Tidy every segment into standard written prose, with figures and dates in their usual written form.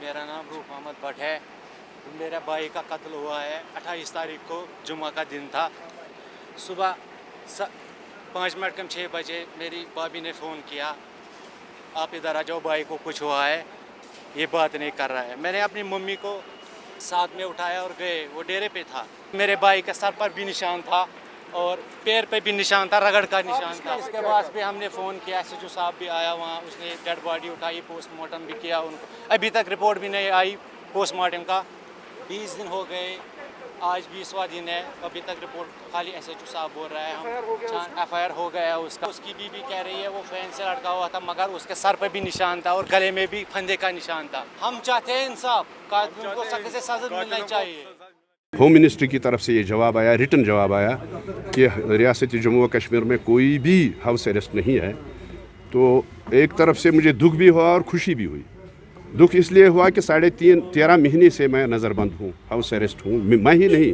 मेरा नाम रूफ अहमद भट्ट है। मेरे भाई का कत्ल हुआ है 28 तारीख को, जुम्मा का दिन था। सुबह 5 मिनट कम 6 बजे मेरी भाभी ने फ़ोन किया, आप इधर आ जाओ, भाई को कुछ हुआ है, ये बात नहीं कर रहा है। मैंने अपनी मम्मी को साथ में उठाया और गए, वो डेरे पे था। मेरे भाई के सर पर भी निशान था और पैर पे भी निशान था, रगड़ का निशान था। इसके बाद भी हमने फ़ोन किया, SHO साहब भी आया वहाँ, उसने डेड बॉडी उठाई, पोस्टमार्टम भी किया उनको। अभी तक रिपोर्ट भी नहीं आई पोस्टमार्टम का। 20 दिन हो गए, आज 20वां दिन है, अभी तक रिपोर्ट खाली SHO साहब बोल रहा है। हम FIR हो गया उसका। उसकी बीवी कह रही है वो फैन से लटका हुआ था, मगर उसके सर पे भी निशान था और गले में भी फंदे का निशान था। हम चाहते हैं इंसाफ, कातिलों को सख्त से सज़ा मिलनी चाहिए। होम मिनिस्ट्री की तरफ से ये जवाब आया, रिटन जवाब आया कि रियासत जम्मू व कश्मीर में कोई भी हाउस अरेस्ट नहीं है। तो एक तरफ से मुझे दुख भी हुआ और खुशी भी हुई। दुख इसलिए हुआ कि 13.5 महीने से मैं नज़रबंद हूँ, हाउस अरेस्ट हूँ। मैं ही नहीं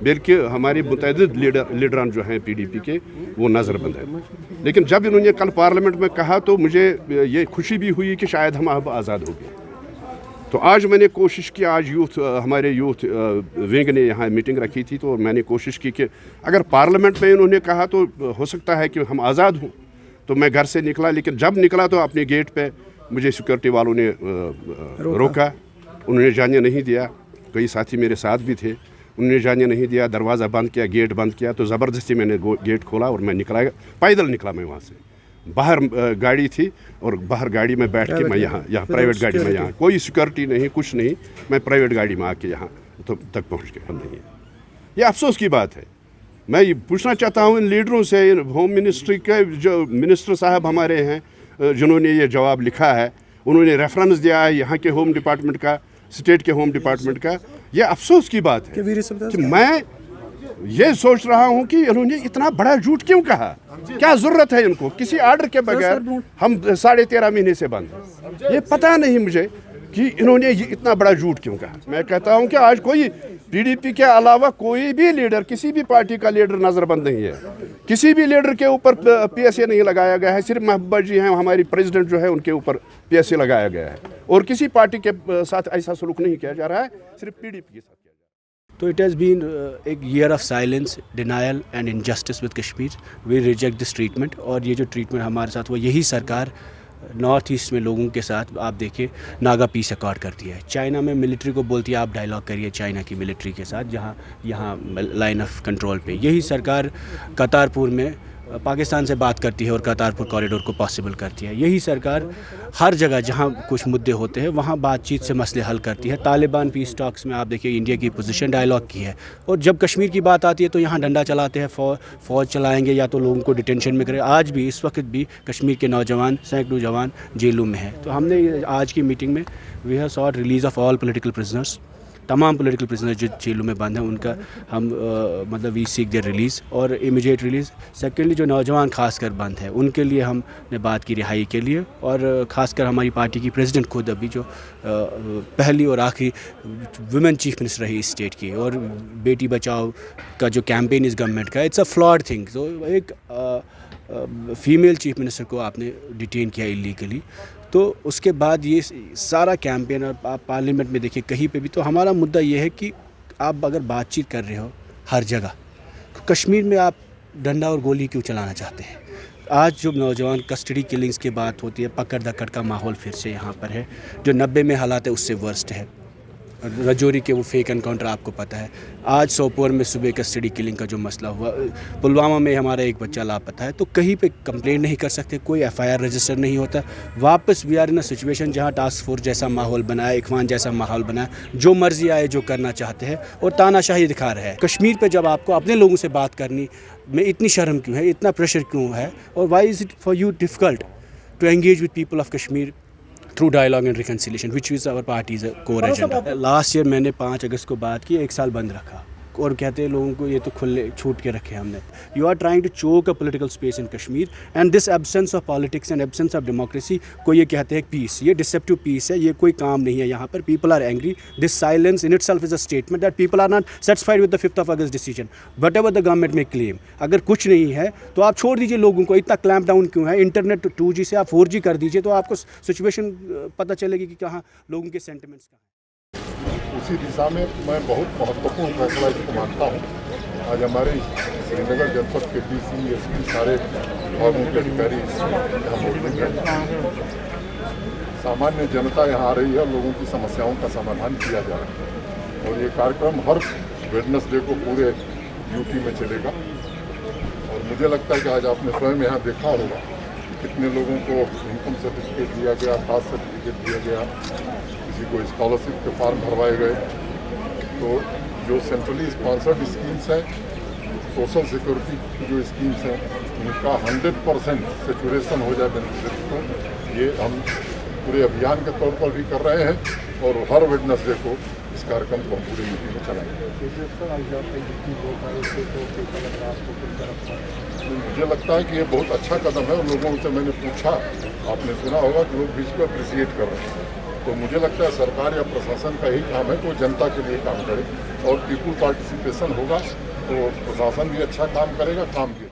बल्कि हमारे मुतअद्दिद लीडरान जो हैं PDP के, वो नज़रबंद है। लेकिन जब इन्होंने कल पार्लियामेंट में कहा तो मुझे ये खुशी भी हुई कि शायद हम अब आज़ाद हो गए। तो आज मैंने कोशिश की, आज हमारे यूथ विंग ने यहाँ मीटिंग रखी थी, तो मैंने कोशिश की कि अगर पार्लियामेंट में इन्होंने कहा तो हो सकता है कि हम आज़ाद हों। तो मैं घर से निकला, लेकिन जब निकला तो अपने गेट पे मुझे सिक्योरिटी वालों ने रोका। उन्होंने जाने नहीं दिया। कई साथी मेरे साथ भी थे, उन्होंने जाने नहीं दिया, दरवाज़ा बंद किया, गेट बंद किया। तो ज़बरदस्ती मैंने गेट खोला और मैं निकला, पैदल निकला मैं वहाँ से। बाहर गाड़ी थी और बाहर गाड़ी में बैठ के मैं यहाँ प्राइवेट गाड़ी में, यहाँ कोई सिक्योरिटी नहीं, कुछ नहीं, मैं प्राइवेट गाड़ी में आके यहाँ तो तक पहुँच गया। हम नहीं, ये अफसोस की बात है। मैं ये पूछना चाहता हूँ इन लीडरों से, होम मिनिस्ट्री के जो मिनिस्टर साहब हमारे हैं, जिन्होंने ये जवाब लिखा है, उन्होंने रेफरेंस दिया है यहाँ के होम डिपार्टमेंट का, स्टेट के होम डिपार्टमेंट का। ये अफसोस की बात है कि मैं ये सोच रहा हूँ कि इन्होंने इतना बड़ा झूठ क्यों कहा। क्या ज़रूरत है इनको, किसी आर्डर के बगैर हम 13.5 महीने से बंद हैं। ये पता नहीं मुझे कि इन्होंने ये इतना बड़ा झूठ क्यों कहा। मैं कहता हूँ कि आज कोई PDP के अलावा कोई भी लीडर, किसी भी पार्टी का लीडर नज़रबंद नहीं है। किसी भी लीडर के ऊपर PSA नहीं लगाया गया है। सिर्फ महबूबा जी हैं, हमारी प्रेसिडेंट जो है, उनके ऊपर PSA लगाया गया है। और किसी पार्टी के साथ ऐसा सलूक नहीं किया जा रहा है, सिर्फ PDP के साथ। So it has been a year of silence, denial and injustice with Kashmir. We reject this treatment. और ये जो treatment हमारे साथ हुआ, यही सरकार नॉर्थ ईस्ट में लोगों के साथ आप देखिए नागा पीस अकॉर्ड करती है। चाइना में मिलिट्री को बोलती है आप डायलॉग करिए चाइना की मिलिट्री के साथ, जहाँ यहाँ लाइन ऑफ कंट्रोल पे। यही सरकार करतारपुर में पाकिस्तान से बात करती है और करतारपुर कॉरिडोर को पॉसिबल करती है। यही सरकार हर जगह जहां कुछ मुद्दे होते हैं वहां बातचीत से मसले हल करती है। तालिबान पीस टॉक्स में आप देखिए इंडिया की पोजीशन डायलॉग की है, और जब कश्मीर की बात आती है तो यहां डंडा चलाते हैं, फ़ौज चलाएंगे या तो लोगों को डिटेंशन में करें। आज भी इस वक्त भी कश्मीर के नौजवान, सैकड़ों जवान जेलों में हैं। तो हमने आज की मीटिंग में we have sought release of all political prisoners. तमाम पॉलिटिकल प्रिजनर जो जेलों में बंद हैं उनका हम मतलब वी सीक देयर रिलीज़ और इमीडिएट रिलीज़। सेकेंडली जो नौजवान खासकर बंद हैं उनके लिए हमने बात की रिहाई के लिए, और ख़ासकर हमारी पार्टी की प्रेसिडेंट खुद अभी जो पहली और आखिरी वुमेन चीफ मिनिस्टर रही इस स्टेट की, और बेटी बचाओ का जो कैंपेन इस गवर्नमेंट का, इट्स अ फ्लॉड थिंग। तो एक फ़ीमेल चीफ मिनिस्टर को आपने डिटेन किया इलीगली, तो उसके बाद ये सारा कैंपेन, और आप पार्लियामेंट में देखिए कहीं पे भी। तो हमारा मुद्दा ये है कि आप अगर बातचीत कर रहे हो हर जगह, तो कश्मीर में आप डंडा और गोली क्यों चलाना चाहते हैं? आज जो नौजवान कस्टडी किलिंग्स की बात होती है, पकड़ दकड़ का माहौल फिर से यहाँ पर है, जो 90 में हालात है उससे वर्स्ट है। रजौरी के वो फेक एनकाउंटर आपको पता है। आज सोपोर में सुबह कस्टडी किलिंग का जो मसला हुआ, पुलवामा में हमारा एक बच्चा लापता है। तो कहीं पे कंप्लेंट नहीं कर सकते, कोई FIR रजिस्टर नहीं होता। वापस we are in a situation जहाँ टास्क फोर्स जैसा माहौल बनाया, इखवान जैसा माहौल बनाया, जो मर्जी आए जो करना चाहते हैं और तानाशाही दिखा रहे हैं। कश्मीर पे जब आपको अपने लोगों से बात करनी में इतनी शर्म क्यों है, इतना प्रेशर क्यों है, और why is it for you difficult to engage with people of Kashmir through dialogue and reconciliation, which is our party's core agenda. Last year मैंने 5 अगस्त को बात की, 1 साल बंद रखा। और कहते हैं लोगों को ये तो खुले छूट के रखे हमने. You are trying to choke a political space in Kashmir, and this absence of politics and absence of democracy को ये कहते हैं peace. ये deceptive peace है, ये कोई काम नहीं है यहाँ पर. People are angry. This silence in itself is a statement that people are not satisfied with the 5th of August decision. Whatever the government may claim, अगर कुछ नहीं है तो आप छोड़ दीजिए लोगों को. इतना क्लैम्प डाउन क्यों है? इंटरनेट 2G से आप 4G कर दीजिए तो आपको सिचुएशन पता चलेगी कि कहाँ लोगों के सेंटिमेंट्स कहाँ. उसी दिशा में मैं बहुत महत्वपूर्ण फैसला इसको मानता हूँ. आज हमारे श्रीनगर जनपद के DC, SP सारे विभागों के अधिकारी यहाँ मौजूद हैं. सामान्य जनता यहाँ आ रही है, लोगों की समस्याओं का समाधान किया जा रहा है और ये कार्यक्रम हर वेडनेसडे को पूरे यूटी में चलेगा. और मुझे लगता है कि आज आपने स्वयं यहाँ देखा होगा कितने लोगों को इनकम सर्टिफिकेट दिया गया, कास्ट सर्टिफिकेट दिया गया, किसी को स्कॉलरशिप के फॉर्म भरवाए गए. तो जो सेंट्रली स्पॉन्सर्ड स्कीम्स हैं, सोशल सिक्योरिटी की जो स्कीम्स हैं, उनका 100% सेचुरेशन हो जाए बेनिफिशियरी को, ये हम पूरे अभियान के तौर पर भी कर रहे हैं और हर वेडनेसडे को इस कार्यक्रम को हम पूरे यूपी में चलाएंगे. मुझे लगता है कि ये बहुत अच्छा कदम है और लोगों से मैंने पूछा, आपने सुना होगा कि लोग भी इसको अप्रिशिएट कर रहे हैं. तो मुझे लगता है सरकार या प्रशासन का यही काम है कि वो जनता के लिए काम करे और पीपुल पार्टिसिपेशन होगा तो प्रशासन भी अच्छा काम करेगा, काम भी